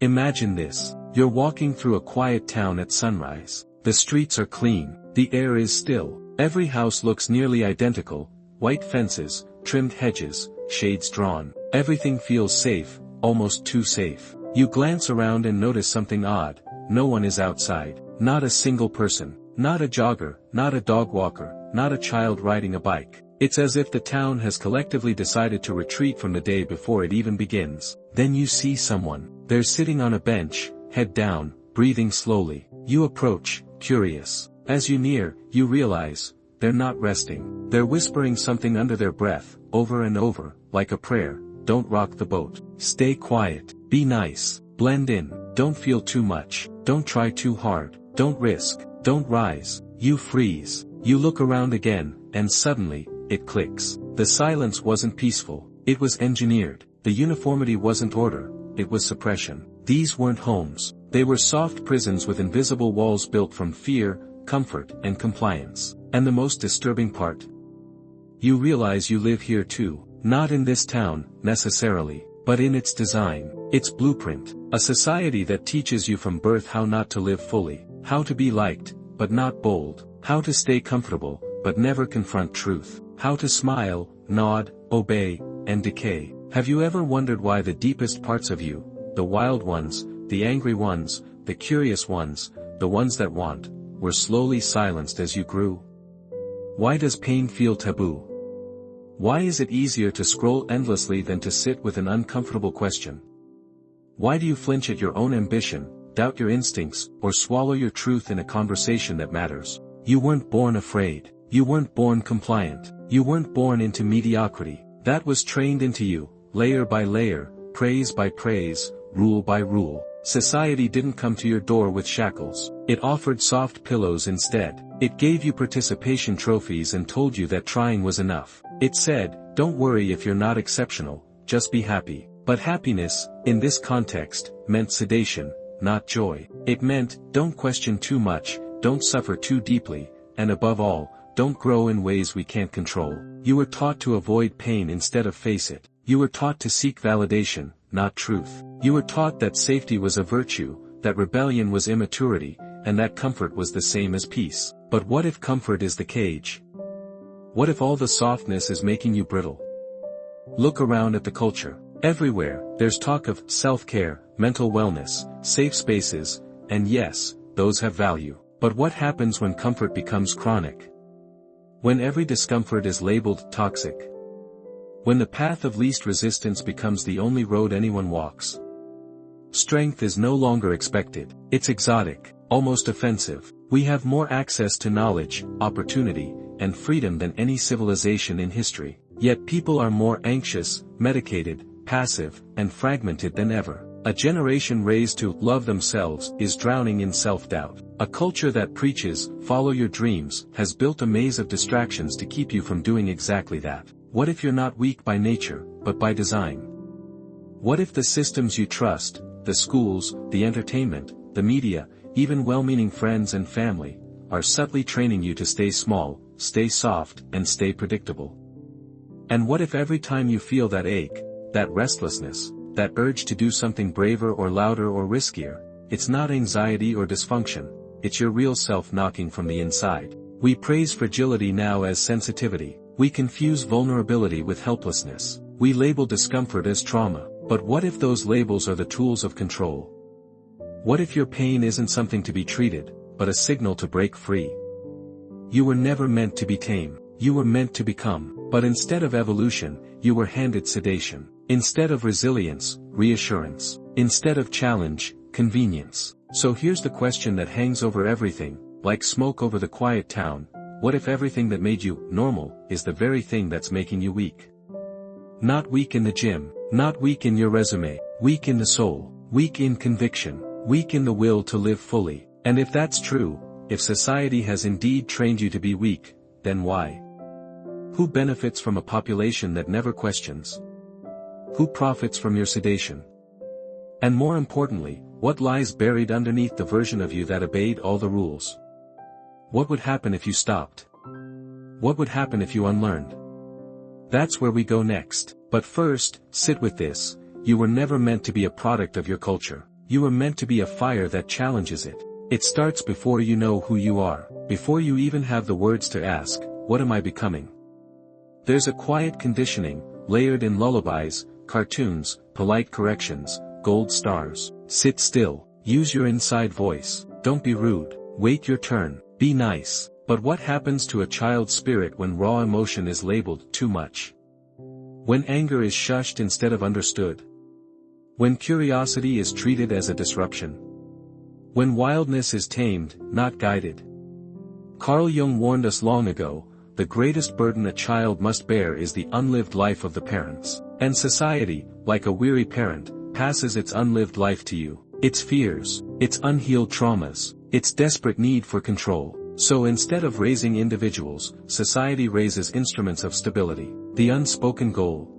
Imagine this. You're walking through a quiet town at sunrise. The streets are clean. The air is still. Every house looks nearly identical. White fences, trimmed hedges, shades drawn. Everything feels safe, almost too safe. You glance around and notice something odd. No one is outside. Not a single person. Not a jogger, not a dog walker, not a child riding a bike. It's as if the town has collectively decided to retreat from the day before it even begins. Then you see someone. They're sitting on a bench, head down, breathing slowly. You approach, curious. As you near, you realize, they're not resting. They're whispering something under their breath, over and over, like a prayer. Don't rock the boat. Stay quiet. Be nice. Blend in. Don't feel too much. Don't try too hard. Don't risk. Don't rise. You freeze. You look around again, and suddenly, it clicks. The silence wasn't peaceful. It was engineered. The uniformity wasn't order. It was suppression. These weren't homes. They were soft prisons with invisible walls built from fear, comfort, and compliance. And the most disturbing part? You realize you live here too. Not in this town, necessarily, but in its design, its blueprint. A society that teaches you from birth how not to live fully, how to be liked, but not bold, how to stay comfortable, but never confront truth, how to smile, nod, obey, and decay. Have you ever wondered why the deepest parts of you, the wild ones, the angry ones, the curious ones, the ones that want, were slowly silenced as you grew? Why does pain feel taboo? Why is it easier to scroll endlessly than to sit with an uncomfortable question? Why do you flinch at your own ambition, doubt your instincts, or swallow your truth in a conversation that matters? You weren't born afraid. You weren't born compliant. You weren't born into mediocrity. That was trained into you, layer by layer, praise by praise, rule by rule. Society didn't come to your door with shackles. It offered soft pillows instead. It gave you participation trophies and told you that trying was enough. It said, don't worry if you're not exceptional, just be happy. But happiness, in this context, meant sedation, not joy. It meant, don't question too much, don't suffer too deeply, and above all, don't grow in ways we can't control. You were taught to avoid pain instead of face it. You were taught to seek validation, not truth. You were taught that safety was a virtue, that rebellion was immaturity, and that comfort was the same as peace. But what if comfort is the cage? What if all the softness is making you brittle? Look around at the culture. Everywhere, there's talk of self-care, mental wellness, safe spaces, and yes, those have value. But what happens when comfort becomes chronic? When every discomfort is labeled toxic? When the path of least resistance becomes the only road anyone walks? Strength is no longer expected. It's exotic, almost offensive. We have more access to knowledge, opportunity, and freedom than any civilization in history. Yet people are more anxious, medicated, passive, and fragmented than ever. A generation raised to love themselves is drowning in self-doubt. A culture that preaches, follow your dreams, has built a maze of distractions to keep you from doing exactly that. What if you're not weak by nature, but by design? What if the systems you trust, the schools, the entertainment, the media, even well-meaning friends and family, are subtly training you to stay small, stay soft, and stay predictable? And what if every time you feel that ache, that restlessness, that urge to do something braver or louder or riskier, it's not anxiety or dysfunction, it's your real self knocking from the inside? We praise fragility now as sensitivity. We confuse vulnerability with helplessness. We label discomfort as trauma. But what if those labels are the tools of control? What if your pain isn't something to be treated, but a signal to break free? You were never meant to be tame. You were meant to become. But instead of evolution, you were handed sedation. Instead of resilience, reassurance. Instead of challenge, convenience. So here's the question that hangs over everything, like smoke over the quiet town. What if everything that made you normal is the very thing that's making you weak? Not weak in the gym, not weak in your resume, weak in the soul, weak in conviction, weak in the will to live fully. And if that's true, if society has indeed trained you to be weak, then why? Who benefits from a population that never questions? Who profits from your sedation? And more importantly, what lies buried underneath the version of you that obeyed all the rules? What would happen if you stopped? What would happen if you unlearned? That's where we go next. But first, sit with this. You were never meant to be a product of your culture. You were meant to be a fire that challenges it. It starts before you know who you are, before you even have the words to ask, what am I becoming? There's a quiet conditioning, layered in lullabies, cartoons, polite corrections, gold stars. Sit still, use your inside voice, don't be rude, wait your turn, be nice. But what happens to a child's spirit when raw emotion is labeled too much? When anger is shushed instead of understood? When curiosity is treated as a disruption? When wildness is tamed, not guided? Carl Jung warned us long ago, the greatest burden a child must bear is the unlived life of the parents. And society, like a weary parent, passes its unlived life to you, its fears, its unhealed traumas, its desperate need for control. So instead of raising individuals, society raises instruments of stability, the unspoken goal.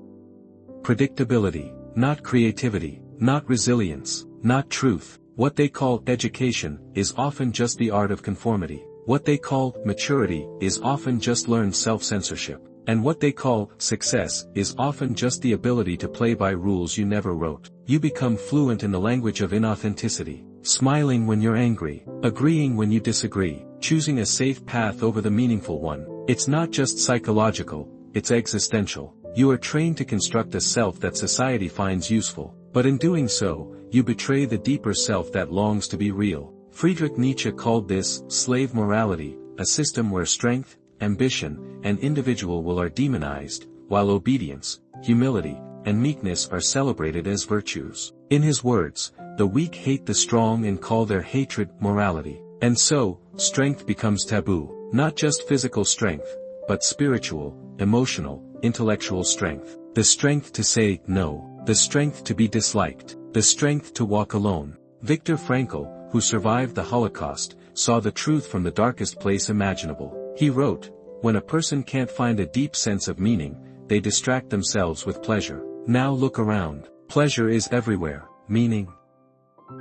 Predictability, not creativity, not resilience, not truth. What they call education is often just the art of conformity. What they call maturity is often just learned self-censorship. And what they call success is often just the ability to play by rules you never wrote. You become fluent in the language of inauthenticity, smiling when you're angry, agreeing when you disagree, choosing a safe path over the meaningful one. It's not just psychological, it's existential. You are trained to construct a self that society finds useful, but in doing so, you betray the deeper self that longs to be real. Friedrich Nietzsche called this slave morality, a system where strength, ambition, and individual will are demonized, while obedience, humility, and meekness are celebrated as virtues. In his words, the weak hate the strong and call their hatred morality. And so, strength becomes taboo, not just physical strength, but spiritual, emotional, intellectual strength. The strength to say no, the strength to be disliked, the strength to walk alone. Viktor Frankl, who survived the Holocaust, saw the truth from the darkest place imaginable. He wrote, "When a person can't find a deep sense of meaning, they distract themselves with pleasure. Now look around. Pleasure is everywhere, meaning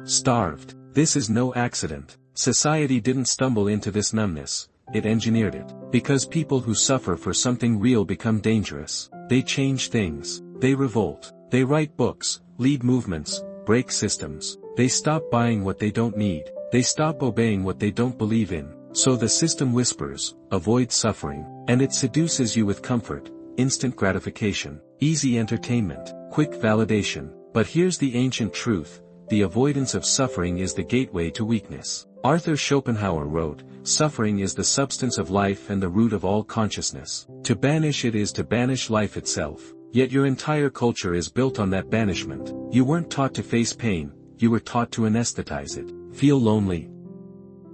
starved." This is no accident. Society didn't stumble into this numbness, it engineered it. Because people who suffer for something real become dangerous. They change things, they revolt, they write books, lead movements, break systems. They stop buying what they don't need, they stop obeying what they don't believe in. So the system whispers, avoid suffering, and it seduces you with comfort, instant gratification, easy entertainment, quick validation. But here's the ancient truth, the avoidance of suffering is the gateway to weakness. Arthur Schopenhauer wrote, "Suffering is the substance of life and the root of all consciousness. To banish it is to banish life itself." Yet your entire culture is built on that banishment. You weren't taught to face pain, you were taught to anesthetize it. Feel lonely?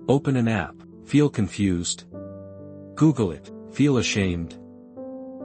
Open an app. Feel confused? Google it. Feel ashamed?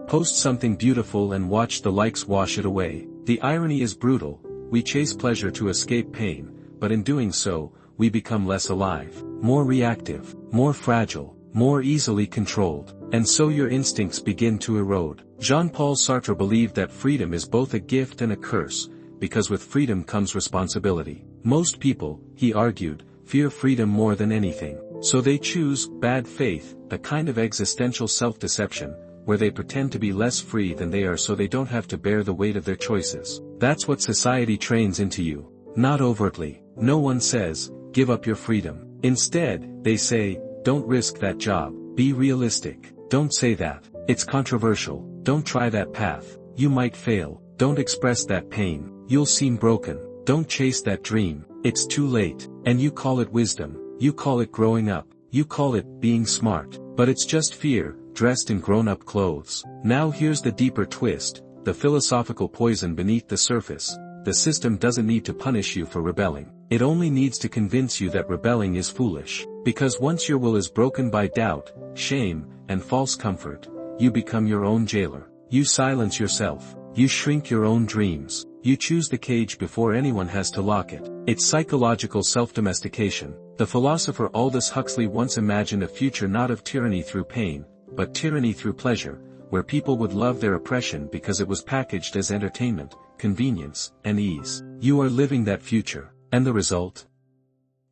Post something beautiful and watch the likes wash it away. The irony is brutal, we chase pleasure to escape pain, but in doing so, we become less alive, more reactive, more fragile, more easily controlled, and so your instincts begin to erode. Jean-Paul Sartre believed that freedom is both a gift and a curse, because with freedom comes responsibility. Most people, he argued, fear freedom more than anything, so they choose bad faith, a kind of existential self-deception, where they pretend to be less free than they are so they don't have to bear the weight of their choices. That's what society trains into you. Not overtly. No one says, give up your freedom. Instead, they say, don't risk that job. Be realistic. Don't say that. It's controversial. Don't try that path. You might fail. Don't express that pain. You'll seem broken. Don't chase that dream. It's too late. And you call it wisdom. You call it growing up. You call it being smart. But it's just fear, dressed in grown-up clothes. Now here's the deeper twist, the philosophical poison beneath the surface. The system doesn't need to punish you for rebelling. It only needs to convince you that rebelling is foolish. Because once your will is broken by doubt, shame, and false comfort, you become your own jailer. You silence yourself. You shrink your own dreams. You choose the cage before anyone has to lock it. It's psychological self-domestication. The philosopher Aldous Huxley once imagined a future not of tyranny through pain, but tyranny through pleasure, where people would love their oppression because it was packaged as entertainment, convenience, and ease. You are living that future. And the result?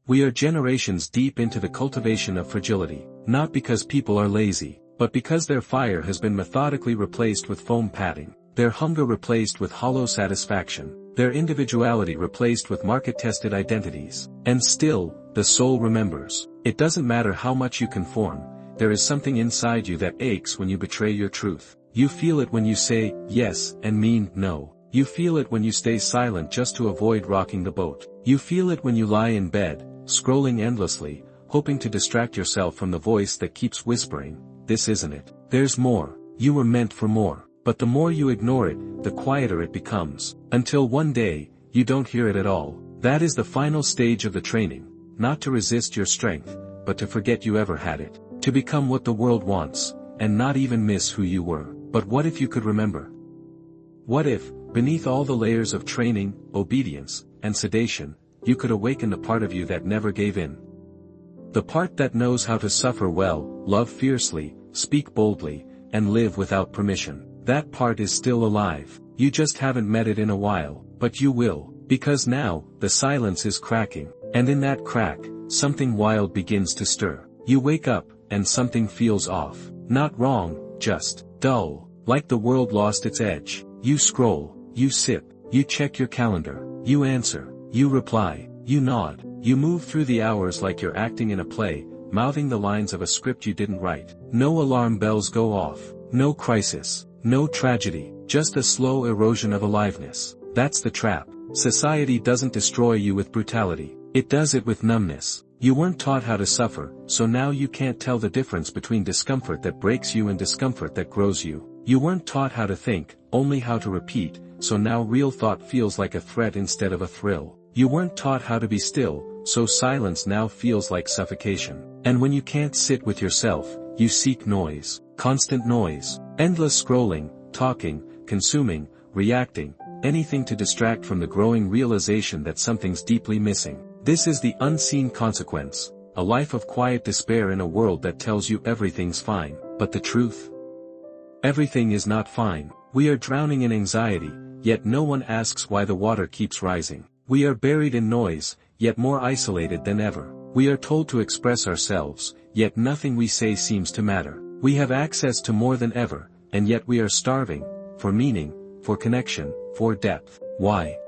We are generations deep into the cultivation of fragility, not because people are lazy, but because their fire has been methodically replaced with foam padding. their hunger replaced with hollow satisfaction, their individuality replaced with market-tested identities. And still, the soul remembers. It doesn't matter how much you conform, there is something inside you that aches when you betray your truth. You feel it when you say yes and mean no. You feel it when you stay silent just to avoid rocking the boat. You feel it when you lie in bed, scrolling endlessly, hoping to distract yourself from the voice that keeps whispering, "This isn't it. There's more. You were meant for more." But the more you ignore it, the quieter it becomes. Until one day, you don't hear it at all. That is the final stage of the training. Not to resist your strength, but to forget you ever had it. To become what the world wants, and not even miss who you were. But what if you could remember? What if, beneath all the layers of training, obedience, and sedation, you could awaken the part of you that never gave in? The part that knows how to suffer well, love fiercely, speak boldly, and live without permission. That part is still alive. You just haven't met it in a while, but you will, because now, the silence is cracking, and in that crack, something wild begins to stir. You wake up, and something feels off. Not wrong, just dull, like the world lost its edge. You scroll, you sip, you check your calendar, you answer, you reply, you nod, you move through the hours like you're acting in a play, mouthing the lines of a script you didn't write. No alarm bells go off, no crisis, no tragedy, just a slow erosion of aliveness. That's the trap. Society doesn't destroy you with brutality, it does it with numbness. You weren't taught how to suffer, so now you can't tell the difference between discomfort that breaks you and discomfort that grows you. You weren't taught how to think, only how to repeat, so now real thought feels like a threat instead of a thrill. You weren't taught how to be still, so silence now feels like suffocation. And when you can't sit with yourself, you seek noise, constant noise, endless scrolling, talking, consuming, reacting, anything to distract from the growing realization that something's deeply missing. This is the unseen consequence, a life of quiet despair in a world that tells you everything's fine. But the truth? Everything is not fine. We are drowning in anxiety, yet no one asks why the water keeps rising. We are buried in noise, yet more isolated than ever. We are told to express ourselves, yet nothing we say seems to matter. We have access to more than ever, and yet we are starving, for meaning, for connection, for depth. Why?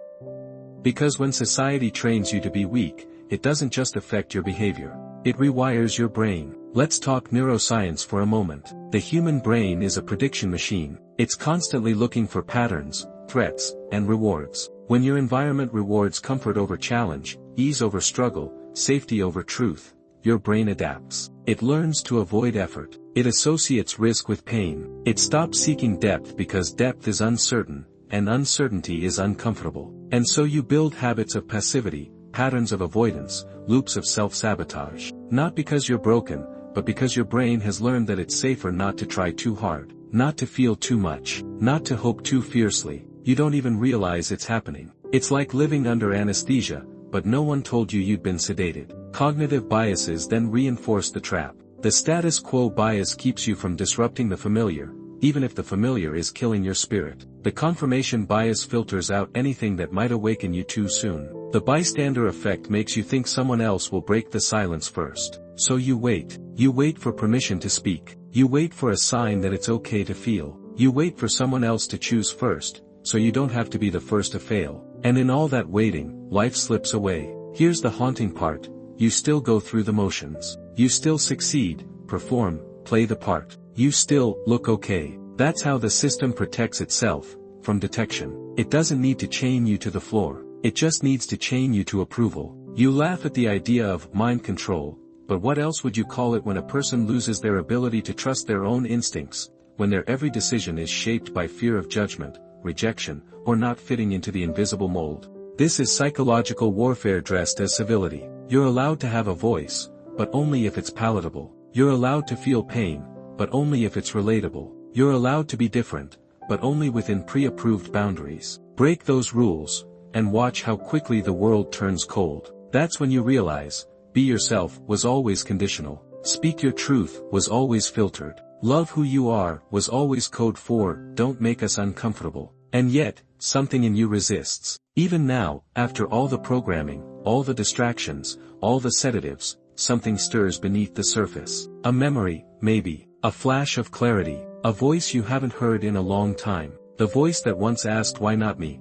Because when society trains you to be weak, it doesn't just affect your behavior. It rewires your brain. Let's talk neuroscience for a moment. The human brain is a prediction machine. It's constantly looking for patterns, threats, and rewards. When your environment rewards comfort over challenge, ease over struggle, safety over truth, your brain adapts. It learns to avoid effort. It associates risk with pain. It stops seeking depth because depth is uncertain, and uncertainty is uncomfortable. And so you build habits of passivity, patterns of avoidance, loops of self-sabotage. Not because you're broken, but because your brain has learned that it's safer not to try too hard, not to feel too much, not to hope too fiercely. You don't even realize it's happening. It's like living under anesthesia, but no one told you you'd been sedated. Cognitive biases then reinforce the trap. The status quo bias keeps you from disrupting the familiar, even if the familiar is killing your spirit. The confirmation bias filters out anything that might awaken you too soon. The bystander effect makes you think someone else will break the silence first. So you wait. You wait for permission to speak. You wait for a sign that it's okay to feel. You wait for someone else to choose first, so you don't have to be the first to fail. And in all that waiting, life slips away. Here's the haunting part. You still go through the motions. You still succeed, perform, play the part. You still look okay. That's how the system protects itself from detection. It doesn't need to chain you to the floor. It just needs to chain you to approval. You laugh at the idea of mind control, but what else would you call it when a person loses their ability to trust their own instincts, when their every decision is shaped by fear of judgment, rejection, or not fitting into the invisible mold? This is psychological warfare dressed as civility. You're allowed to have a voice, but only if it's palatable. You're allowed to feel pain, but only if it's relatable. You're allowed to be different, but only within pre-approved boundaries. Break those rules, and watch how quickly the world turns cold. That's when you realize, be yourself was always conditional. Speak your truth was always filtered. Love who you are was always code for, don't make us uncomfortable. And yet, something in you resists. Even now, after all the programming, all the distractions, all the sedatives, something stirs beneath the surface. A memory, maybe. A flash of clarity. A voice you haven't heard in a long time. The voice that once asked why not me?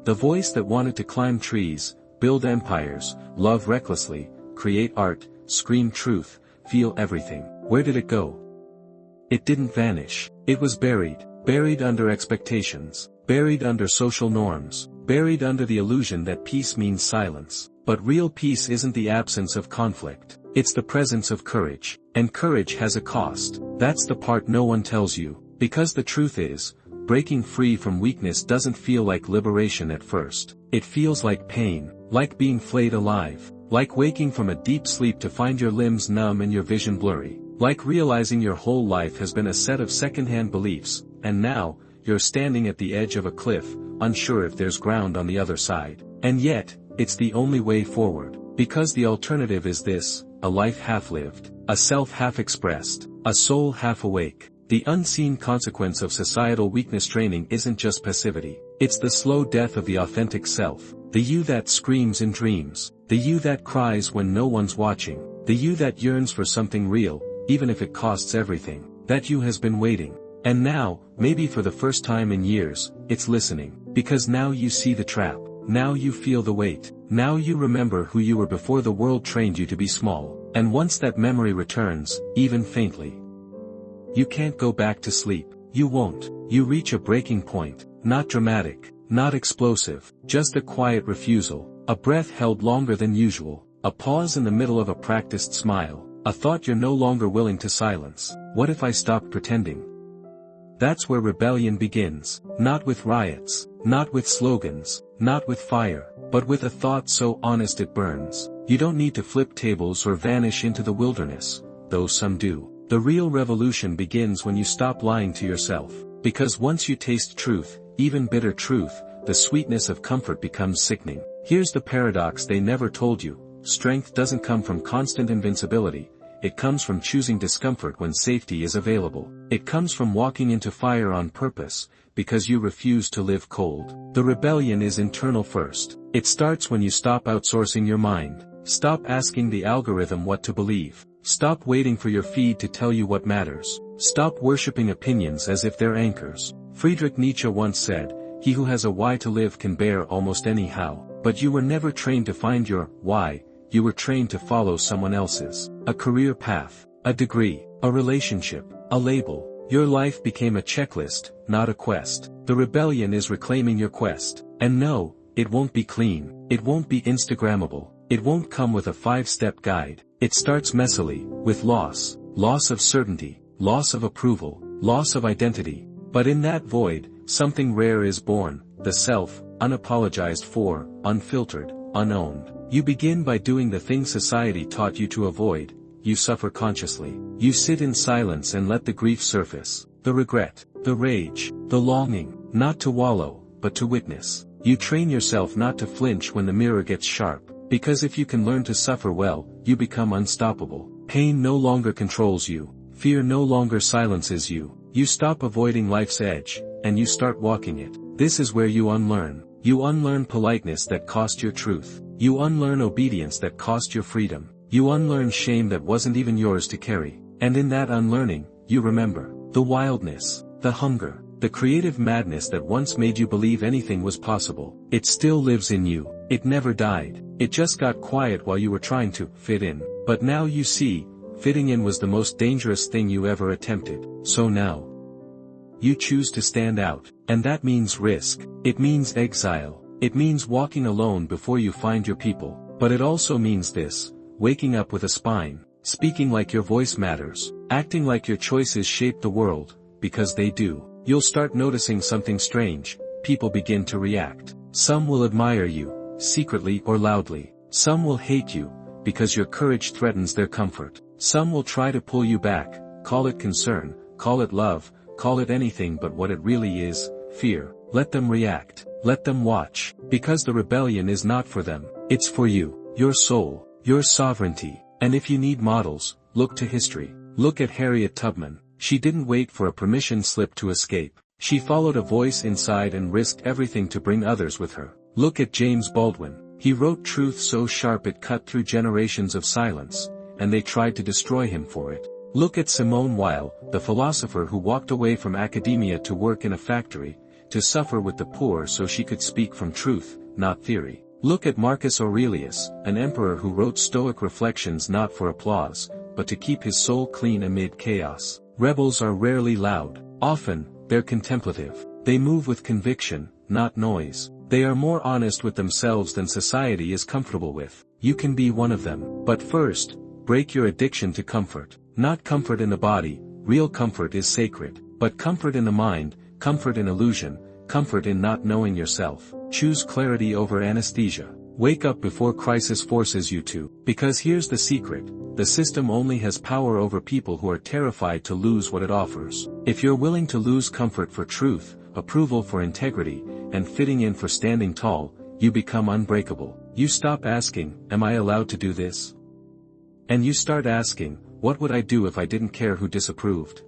The voice that wanted to climb trees, build empires, love recklessly, create art, scream truth, feel everything. Where did it go? It didn't vanish. It was buried under expectations, buried under social norms, buried under the illusion that peace means silence. But real peace isn't the absence of conflict, it's the presence of courage. And courage has a cost. That's the part no one tells you, because the truth is, breaking free from weakness doesn't feel like liberation at first. It feels like pain, like being flayed alive, like waking from a deep sleep to find your limbs numb and your vision blurry, like realizing your whole life has been a set of secondhand beliefs, and now, you're standing at the edge of a cliff, unsure if there's ground on the other side. And yet, it's the only way forward, because the alternative is this: a life half-lived, a self half-expressed, a soul half-awake. The unseen consequence of societal weakness training isn't just passivity, it's the slow death of the authentic self, the you that screams in dreams, the you that cries when no one's watching, the you that yearns for something real, even if it costs everything. That you has been waiting. And now, maybe for the first time in years, it's listening, because now you see the trap, now you feel the weight, now you remember who you were before the world trained you to be small, and once that memory returns, even faintly, you can't go back to sleep. You won't. You reach a breaking point, not dramatic, not explosive, just a quiet refusal, a breath held longer than usual, a pause in the middle of a practiced smile, a thought you're no longer willing to silence. What if I stopped pretending? That's where rebellion begins, not with riots, not with slogans, not with fire, but with a thought so honest it burns. You don't need to flip tables or vanish into the wilderness, though some do. The real revolution begins when you stop lying to yourself, because once you taste truth, even bitter truth, the sweetness of comfort becomes sickening. Here's the paradox they never told you: strength doesn't come from constant invincibility, it comes from choosing discomfort when safety is available. It comes from walking into fire on purpose, because you refuse to live cold. The rebellion is internal first. It starts when you stop outsourcing your mind, stop asking the algorithm what to believe. Stop waiting for your feed to tell you what matters. Stop worshipping opinions as if they're anchors. Friedrich Nietzsche once said, "He who has a why to live can bear almost any how." But you were never trained to find your why, you were trained to follow someone else's. A career path, a degree, a relationship, a label. Your life became a checklist, not a quest. The rebellion is reclaiming your quest. And no, it won't be clean. It won't be Instagrammable. It won't come with a 5-step guide. It starts messily, with loss of certainty, loss of approval, loss of identity. But in that void, something rare is born, the self, unapologized for, unfiltered, unowned. You begin by doing the things society taught you to avoid. You suffer consciously. You sit in silence and let the grief surface, the regret, the rage, the longing, not to wallow, but to witness. You train yourself not to flinch when the mirror gets sharp. Because if you can learn to suffer well, you become unstoppable. Pain no longer controls you, fear no longer silences you. You stop avoiding life's edge, and you start walking it. This is where you unlearn. You unlearn politeness that cost your truth. You unlearn obedience that cost your freedom. You unlearn shame that wasn't even yours to carry. And in that unlearning, you remember the wildness, the hunger, the creative madness that once made you believe anything was possible. It still lives in you. It never died. It just got quiet while you were trying to fit in. But now you see, fitting in was the most dangerous thing you ever attempted. So now, you choose to stand out. And that means risk. It means exile. It means walking alone before you find your people. But it also means this: waking up with a spine, speaking like your voice matters, acting like your choices shape the world, because they do. You'll start noticing something strange. People begin to react. Some will admire you, secretly or loudly. Some will hate you, because your courage threatens their comfort. Some will try to pull you back, call it concern, call it love, call it anything but what it really is, fear. Let them react. Let them watch. Because the rebellion is not for them. It's for you, your soul, your sovereignty. And if you need models, look to history. Look at Harriet Tubman. She didn't wait for a permission slip to escape. She followed a voice inside and risked everything to bring others with her. Look at James Baldwin. He wrote truth so sharp it cut through generations of silence, and they tried to destroy him for it. Look at Simone Weil, the philosopher who walked away from academia to work in a factory, to suffer with the poor so she could speak from truth, not theory. Look at Marcus Aurelius, an emperor who wrote Stoic reflections not for applause, but to keep his soul clean amid chaos. Rebels are rarely loud. Often, they're contemplative. They move with conviction, not noise. They are more honest with themselves than society is comfortable with. You can be one of them. But first, break your addiction to comfort. Not comfort in the body, real comfort is sacred. But comfort in the mind, comfort in illusion, comfort in not knowing yourself. Choose clarity over anesthesia. Wake up before crisis forces you to. Because here's the secret. The system only has power over people who are terrified to lose what it offers. If you're willing to lose comfort for truth, approval for integrity, and fitting in for standing tall, you become unbreakable. You stop asking, am I allowed to do this? And you start asking, what would I do if I didn't care who disapproved?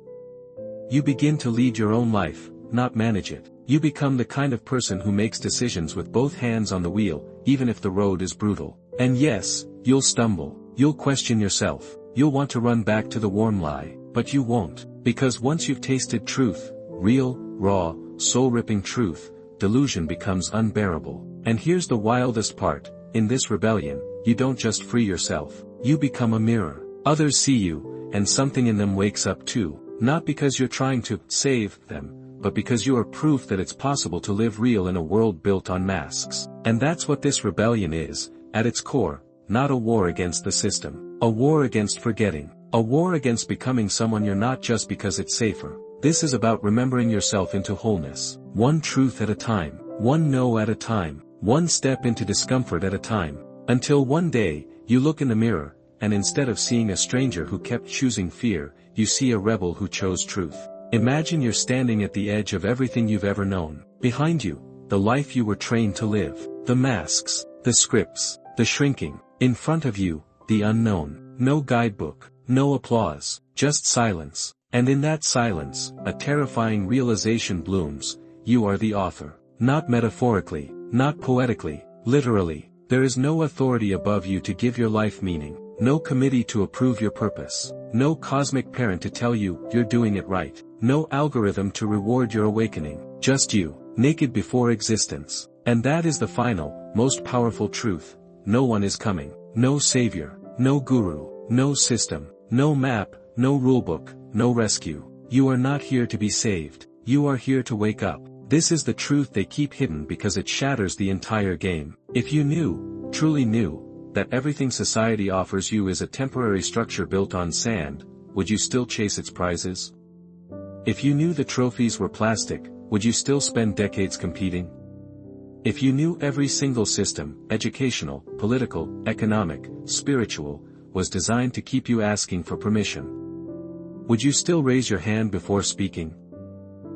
You begin to lead your own life, not manage it. You become the kind of person who makes decisions with both hands on the wheel, even if the road is brutal. And yes, you'll stumble. You'll question yourself. You'll want to run back to the warm lie, but you won't. Because once you've tasted truth, real, raw, soul-ripping truth, delusion becomes unbearable. And here's the wildest part. In this rebellion, you don't just free yourself. You become a mirror. Others see you, and something in them wakes up too. Not because you're trying to save them, but because you are proof that it's possible to live real in a world built on masks. And that's what this rebellion is, at its core. Not a war against the system. A war against forgetting. A war against becoming someone you're not just because it's safer. This is about remembering yourself into wholeness. One truth at a time. One no at a time. One step into discomfort at a time. Until one day, you look in the mirror, and instead of seeing a stranger who kept choosing fear, you see a rebel who chose truth. Imagine you're standing at the edge of everything you've ever known. Behind you, the life you were trained to live. The masks, the scripts, the shrinking. In front of you, the unknown. No guidebook, no applause, just silence. And in that silence, a terrifying realization blooms. You are the author. Not metaphorically, not poetically, literally. There is no authority above you to give your life meaning. No committee to approve your purpose. No cosmic parent to tell you you're doing it right. No algorithm to reward your awakening. Just you, naked before existence. And that is the final, most powerful truth. No one is coming. No savior. No guru. No system. No map. No rulebook. No rescue. You are not here to be saved. You are here to wake up. This is the truth they keep hidden because it shatters the entire game. If you knew, truly knew, that everything society offers you is a temporary structure built on sand, would you still chase its prizes? If you knew the trophies were plastic, would you still spend decades competing? If you knew every single system, educational, political, economic, spiritual, was designed to keep you asking for permission, would you still raise your hand before speaking?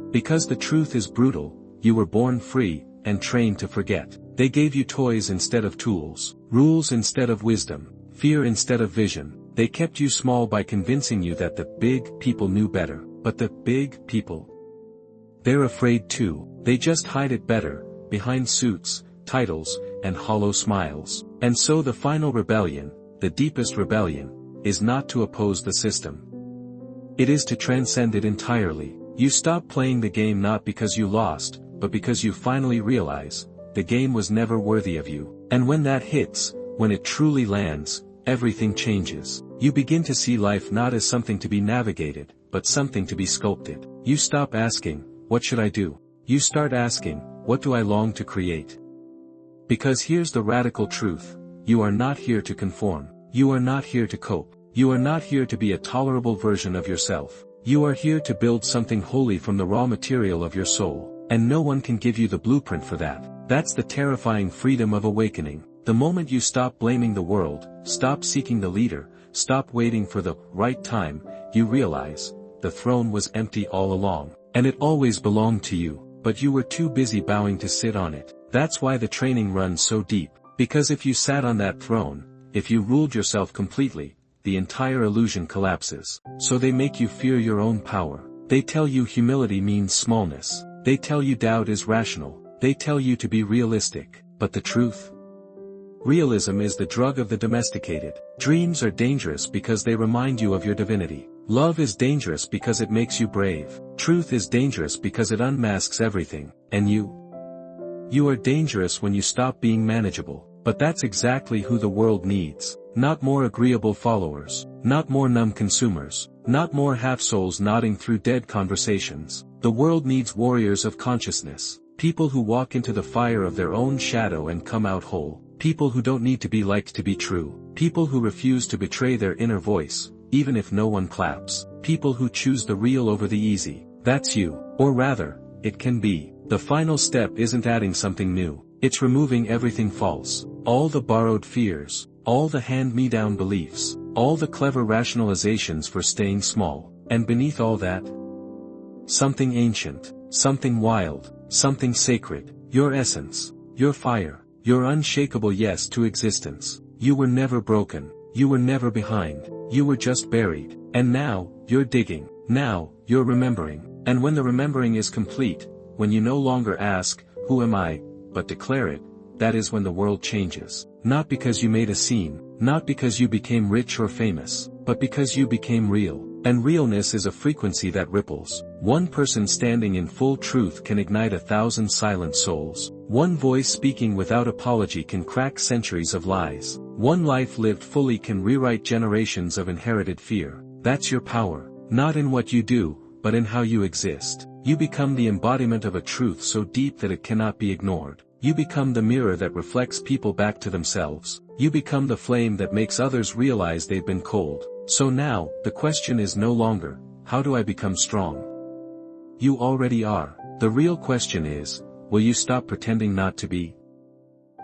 Because the truth is brutal, you were born free, and trained to forget. They gave you toys instead of tools, rules instead of wisdom, fear instead of vision. They kept you small by convincing you that the big people knew better. But the big people, they're afraid too. They just hide it better, behind suits, titles, and hollow smiles. And so the final rebellion, the deepest rebellion, is not to oppose the system. It is to transcend it entirely. You stop playing the game not because you lost, but because you finally realize, the game was never worthy of you. And when that hits, when it truly lands, everything changes. You begin to see life not as something to be navigated, but something to be sculpted. You stop asking, what should I do? You start asking, what do I long to create? Because here's the radical truth. You are not here to conform. You are not here to cope. You are not here to be a tolerable version of yourself. You are here to build something holy from the raw material of your soul. And no one can give you the blueprint for that. That's the terrifying freedom of awakening. The moment you stop blaming the world, stop seeking the leader, stop waiting for the right time, you realize, the throne was empty all along. And it always belonged to you, but you were too busy bowing to sit on it. That's why the training runs so deep. Because if you sat on that throne, if you ruled yourself completely, the entire illusion collapses. So they make you fear your own power. They tell you humility means smallness. They tell you doubt is rational. They tell you to be realistic. But the truth? Realism is the drug of the domesticated. Dreams are dangerous because they remind you of your divinity. Love is dangerous because it makes you brave. Truth is dangerous because it unmasks everything. And you are dangerous when you stop being manageable. But that's exactly who the world needs. Not more agreeable followers. Not more numb consumers. Not more half-souls nodding through dead conversations. The world needs warriors of consciousness. People who walk into the fire of their own shadow and come out whole. People who don't need to be liked to be true. People who refuse to betray their inner voice, even if no one claps. People who choose the real over the easy. That's you. Or rather, it can be. The final step isn't adding something new. It's removing everything false. All the borrowed fears. All the hand-me-down beliefs. All the clever rationalizations for staying small. And beneath all that, something ancient. Something wild. Something sacred. Your essence. Your fire. Your unshakable yes to existence. You were never broken. You were never behind. You were just buried. And now, you're digging. Now, you're remembering. And when the remembering is complete, when you no longer ask, who am I, but declare it, that is when the world changes. Not because you made a scene, not because you became rich or famous, but because you became real. And realness is a frequency that ripples. One person standing in full truth can ignite 1,000 silent souls. One voice speaking without apology can crack centuries of lies. One life lived fully can rewrite generations of inherited fear. That's your power. Not in what you do, but in how you exist. You become the embodiment of a truth so deep that it cannot be ignored. You become the mirror that reflects people back to themselves. You become the flame that makes others realize they've been cold. So now, the question is no longer, how do I become strong? You already are. The real question is, will you stop pretending not to be?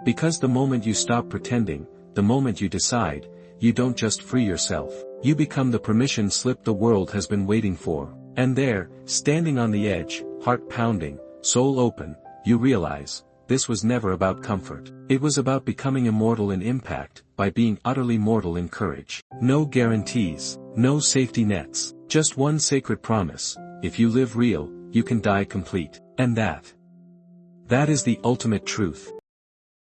Because the moment you stop pretending, the moment you decide, you don't just free yourself. You become the permission slip the world has been waiting for. And there, standing on the edge, heart pounding, soul open, you realize, this was never about comfort. It was about becoming immortal in impact, by being utterly mortal in courage. No guarantees, no safety nets, just one sacred promise: if you live real, you can die complete. And that is the ultimate truth.